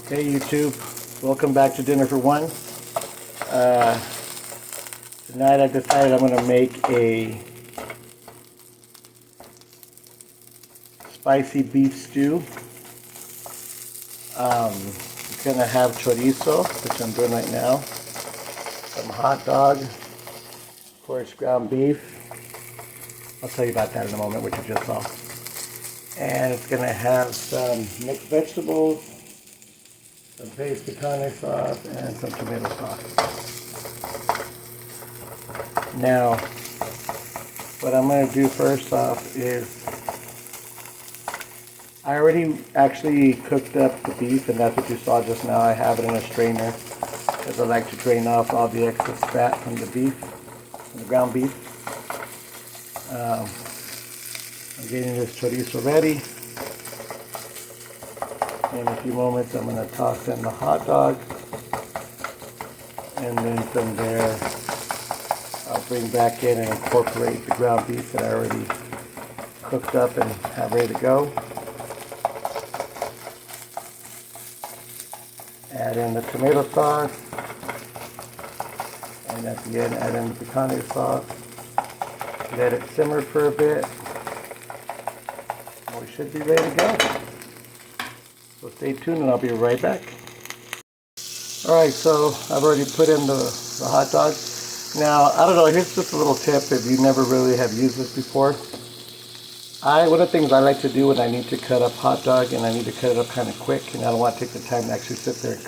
Hey YouTube, welcome back to Dinner for One. Tonight I decided I'm going to make a spicy beef stew. It's going to have chorizo, which I'm doing right now, some hot dog, of course ground beef. I'll tell you about that in a moment, which you just saw. And it's going to have some mixed vegetables, some paste picante sauce, and some tomato sauce. Now, what I'm going to do first off is, I already actually cooked up the beef, and that's what you saw just now. I have it in a strainer, because I like to drain off all the excess fat from the beef, from the ground beef. I'm getting this chorizo ready. In a few moments I'm going to toss in the hot dog, and then from there I'll bring back in and incorporate the ground beef that I already cooked up and have ready to go. Add in the tomato sauce, and at the end add in the picante sauce. Let it simmer for a bit. We should be ready to go. So stay tuned and I'll be right back. Alright, so I've already put in the hot dog. Now, I don't know, here's just a little tip if you never really have used this before. One of the things I like to do when I need to cut up hot dog, and I need to cut it up kind of quick, and I don't want to take the time to actually sit there and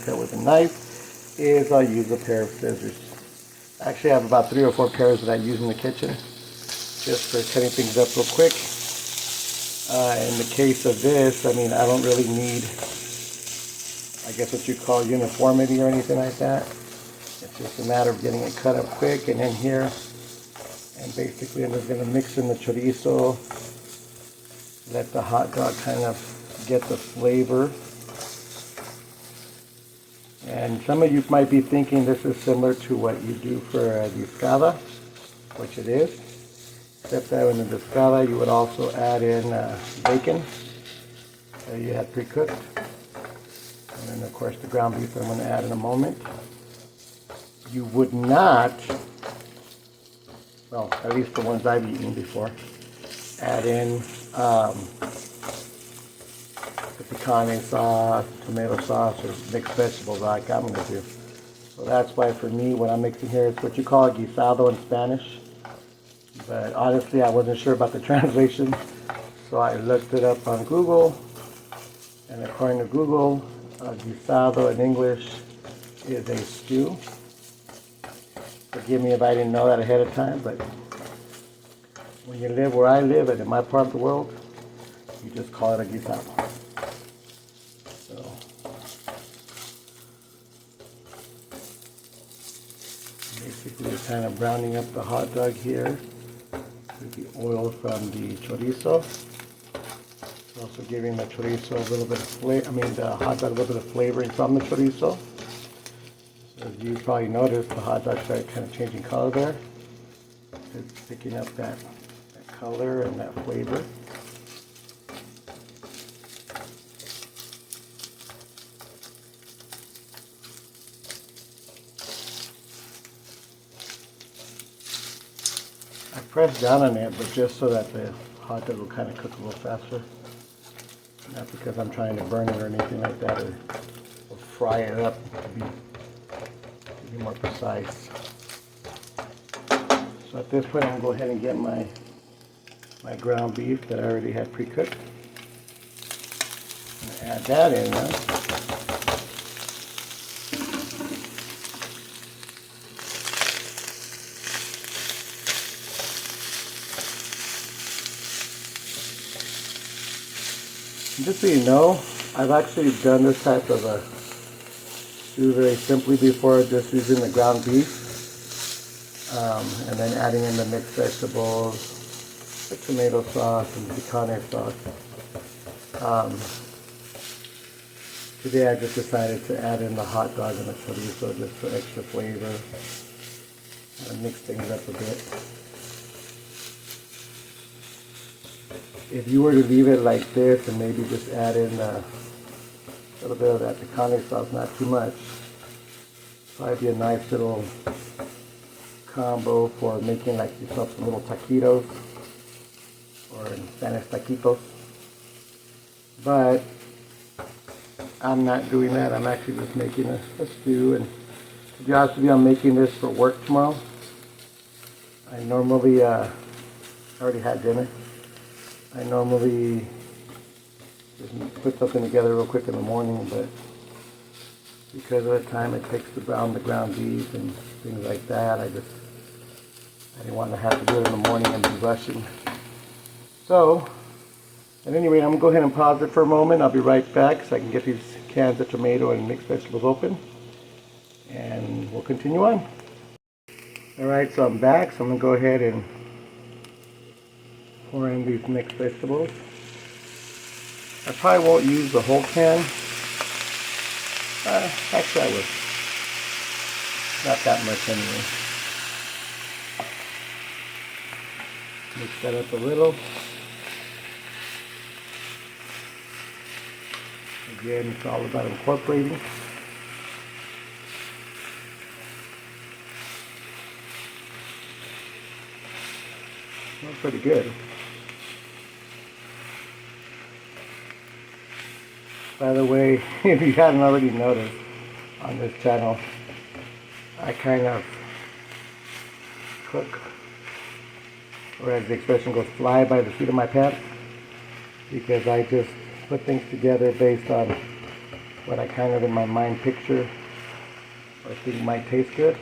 cut with a knife, is I'll use a pair of scissors. Actually, I have about 3 or 4 pairs that I use in the kitchen, just for cutting things up real quick. In the case of this, I mean, I don't really need, I guess what you call uniformity or anything like that. It's just a matter of getting it cut up quick, and in here, and basically I'm just going to mix in the chorizo, let the hot dog kind of get the flavor. And some of you might be thinking this is similar to what you do for a guisado, which it is. Except that in the guisado you would also add in bacon that you had pre-cooked. And then of course the ground beef I'm going to add in a moment. You would not, well, at least the ones I've eaten before, add in the picante sauce, tomato sauce, or mixed vegetables like I'm going to do. So that's why for me, what I'm mixing here is what you call a guisado in Spanish. But honestly, I wasn't sure about the translation, so I looked it up on Google, and according to Google, guisado in English is a stew. Forgive me if I didn't know that ahead of time, but when you live where I live and in my part of the world, you just call it a guisado. So, basically kind of browning up the hot dog here with the oil from the chorizo. Also giving the chorizo a little bit of flavor, the hot dog a little bit of flavoring from the chorizo. So as you probably noticed, the hot dog started kind of changing color there. It's picking up that color and that flavor. I pressed down on it, but just so that the hot dog will kind of cook a little faster. Not because I'm trying to burn it or anything like that, or fry it up to be more precise. So at this point, I'm going to go ahead and get my ground beef that I already had pre-cooked. I'm going to add that in now. Just so you know, I've actually done this type of a stew very simply before, just using the ground beef, and then adding in the mixed vegetables, the tomato sauce, and the picante sauce. Today I just decided to add in the hot dog and the chorizo just for extra flavor, and mix things up a bit. If you were to leave it like this and maybe just add in A little bit of that picante sauce, not too much. Probably be a nice little combo for making like yourself some little taquitos, or in Spanish taquitos. But I'm not doing that. I'm actually just making a stew. And to be honest with you, I'm making this for work tomorrow. I normally, I already had dinner. I normally just put something together real quick in the morning, but because of the time it takes to brown the ground beef and things like that, I didn't want to have to do it in the morning and be rushing. So, at any rate, I'm going to go ahead and pause it for a moment. I'll be right back so I can get these cans of tomato and mixed vegetables open. And we'll continue on. Alright, so I'm back. So I'm going to go ahead and pour in these mixed vegetables. I probably won't use the whole can. Actually, I will. Not that much anyway. Mix that up a little. Again, it's all about incorporating. Smells pretty good. By the way, if you hadn't already noticed on this channel, I kind of cook, or as the expression goes, fly by the seat of my pants, because I just put things together based on what I kind of in my mind picture or think might taste good.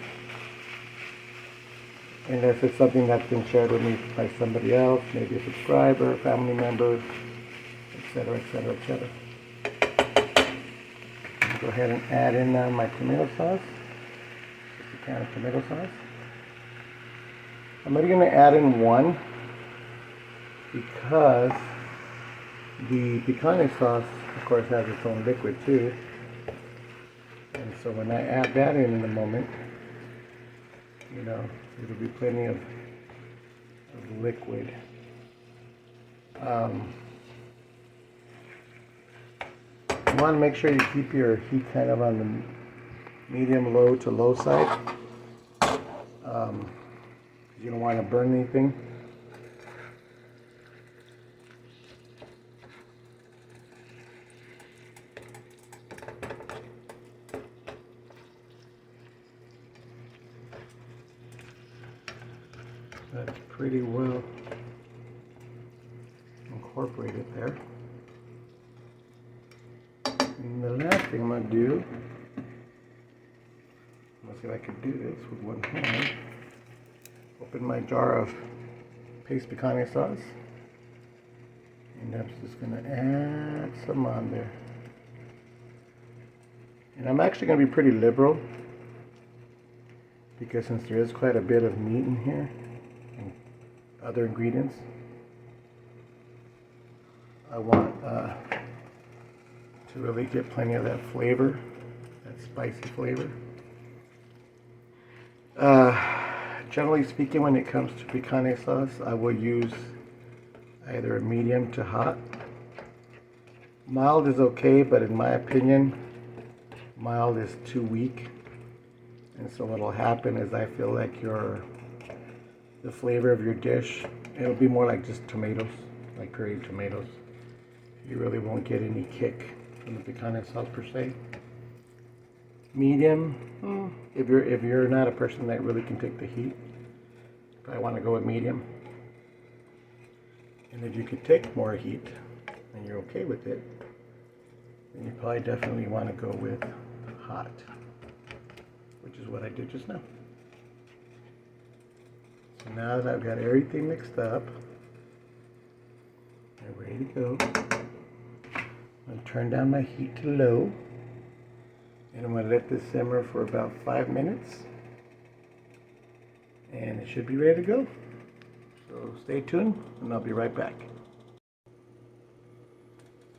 Unless it's something that's been shared with me by somebody else, maybe a subscriber, family member, etc., etc., etc. Go ahead and add in now my tomato sauce. Just a can of tomato sauce. I'm only going to add in one because the picante sauce, of course, has its own liquid too. And so when I add that in a moment, you know, it'll be plenty of liquid. You want to make sure you keep your heat kind of on the medium low to low side. You don't want to burn anything. That's pretty well incorporated there. And the last thing I'm going to do, let's see if I can do this with one hand. Open my jar of paste picante sauce, and I'm just going to add some on there. And I'm actually going to be pretty liberal, because since there is quite a bit of meat in here and other ingredients, I want to really get plenty of that flavor, that spicy flavor. Generally speaking, when it comes to picante sauce, I will use either a medium to hot. Mild is okay, but in my opinion, mild is too weak. And so what'll happen is I feel like the flavor of your dish, it'll be more like just tomatoes, like pureed tomatoes. You really won't get any kick from the picante sauce per se. Medium, if you're not a person that really can take the heat, you probably want to go with medium. And if you could take more heat and you're okay with it, then you probably definitely want to go with hot, which is what I did just now. So now that I've got everything mixed up and ready to go, I'm going to turn down my heat to low, and I'm going to let this simmer for about 5 minutes, and it should be ready to go. So stay tuned, and I'll be right back.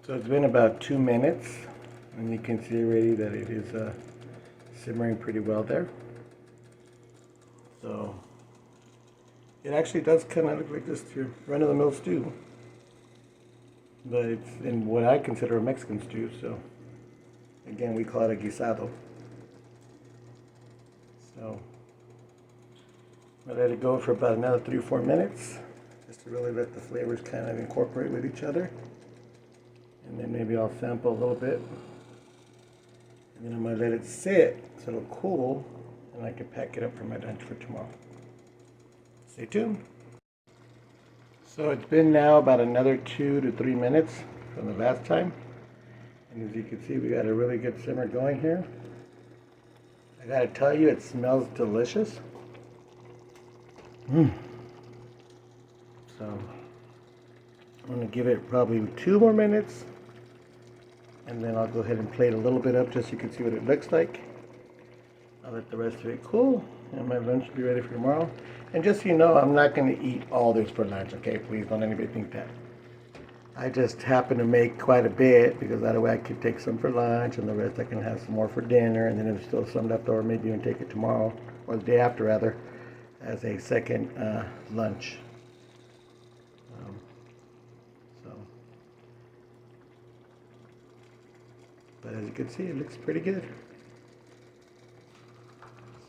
So it's been about 2 minutes, and you can see already that it is simmering pretty well there. So it actually does kind of look like just your run-of-the-mill stew, but it's in what I consider a Mexican stew. So Again, we call it a guisado. So I'll let it go for about another 3 or 4 minutes, just to really let the flavors kind of incorporate with each other. And then maybe I'll sample a little bit. And then I'm going to let it sit so it'll cool, and I can pack it up for my lunch for tomorrow. Stay tuned. So it's been now about another 2 to 3 minutes from the last time. And as you can see, we got a really good simmer going here. I gotta tell you, it smells delicious. So I'm gonna give it probably 2 more minutes, and then I'll go ahead and plate a little bit up just so you can see what it looks like. I'll let the rest of it cool, and my lunch will be ready for tomorrow. And just so you know, I'm not going to eat all this for lunch, okay? Please don't anybody think that. I just happen to make quite a bit, because that way I could take some for lunch, and the rest I can have some more for dinner, and then if there's still some left over, maybe even take it tomorrow, or the day after rather, as a second lunch. But as you can see, it looks pretty good.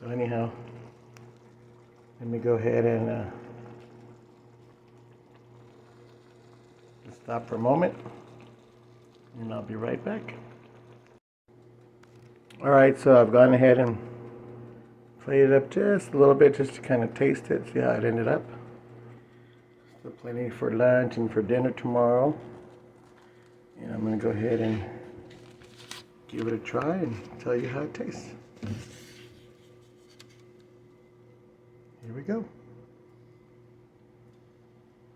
So anyhow, let me go ahead and stop for a moment, and I'll be right back. Alright, so I've gone ahead and plated it up just a little bit just to kind of taste it, see how it ended up. Still plenty for lunch and for dinner tomorrow. And I'm going to go ahead and give it a try and tell you how it tastes. Here we go.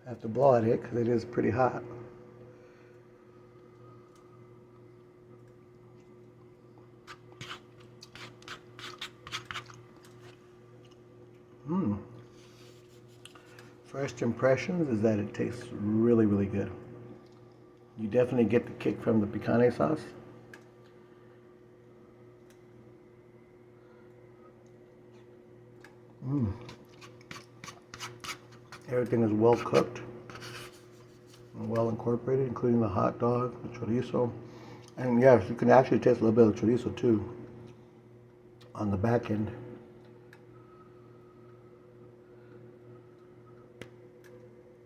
I have to blow at it because it is pretty hot. First impressions is that it tastes really, really good. You definitely get the kick from the picante sauce. Everything is well cooked and well incorporated, including the hot dog, the chorizo. And yes, you can actually taste a little bit of the chorizo too on the back end.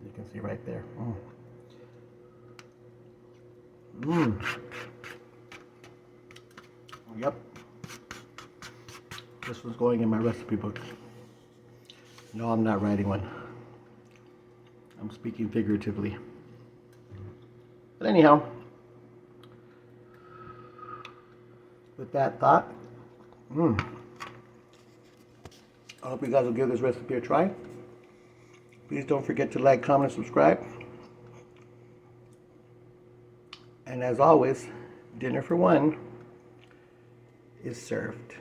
You can see right there. Yep. This was going in my recipe book. No, I'm not writing one. I'm speaking figuratively. But anyhow, with that thought, I hope you guys will give this recipe a try. Please don't forget to like, comment, and subscribe. And as always, dinner for one is served.